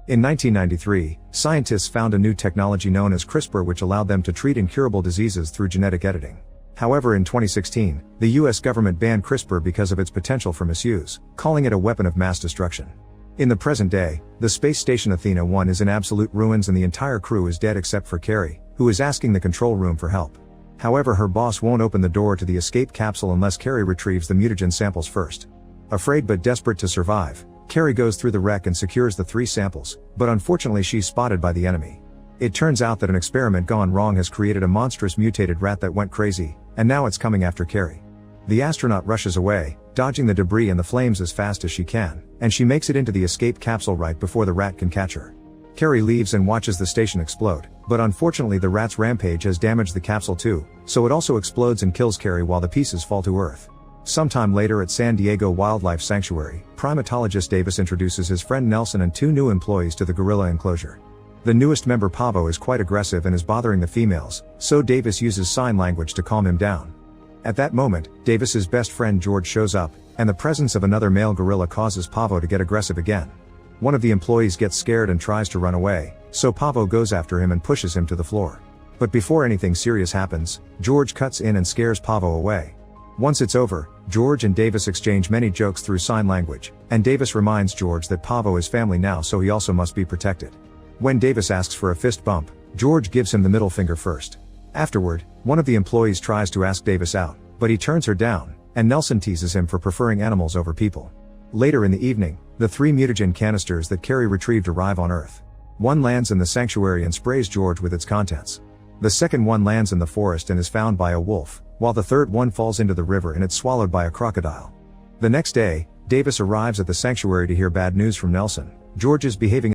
In 1993, scientists found a new technology known as CRISPR which allowed them to treat incurable diseases through genetic editing. However, in 2016, the US government banned CRISPR because of its potential for misuse, calling it a weapon of mass destruction. In the present day, the space station Athena-1 is in absolute ruins and the entire crew is dead except for Carrie, who is asking the control room for help. However, her boss won't open the door to the escape capsule unless Carrie retrieves the mutagen samples first. Afraid but desperate to survive, Carrie goes through the wreck and secures the 3 samples, but unfortunately she's spotted by the enemy. It turns out that an experiment gone wrong has created a monstrous mutated rat that went crazy, and now it's coming after Carrie. The astronaut rushes away, dodging the debris and the flames as fast as she can, and she makes it into the escape capsule right before the rat can catch her. Carrie leaves and watches the station explode, but unfortunately the rat's rampage has damaged the capsule too, so it also explodes and kills Carrie while the pieces fall to Earth. Sometime later at San Diego Wildlife Sanctuary, primatologist Davis introduces his friend Nelson and 2 new employees to the gorilla enclosure. The newest member Pavo is quite aggressive and is bothering the females, so Davis uses sign language to calm him down. At that moment, Davis's best friend George shows up, and the presence of another male gorilla causes Pavo to get aggressive again. One of the employees gets scared and tries to run away, so Pavo goes after him and pushes him to the floor. But before anything serious happens, George cuts in and scares Pavo away. Once it's over, George and Davis exchange many jokes through sign language, and Davis reminds George that Pavo is family now, so he also must be protected. When Davis asks for a fist bump, George gives him the middle finger first. Afterward, one of the employees tries to ask Davis out, but he turns her down, and Nelson teases him for preferring animals over people. Later in the evening, the 3 mutagen canisters that Carrie retrieved arrive on Earth. One lands in the sanctuary and sprays George with its contents. The second one lands in the forest and is found by a wolf, while the third one falls into the river and it's swallowed by a crocodile. The next day, Davis arrives at the sanctuary to hear bad news from Nelson. George is behaving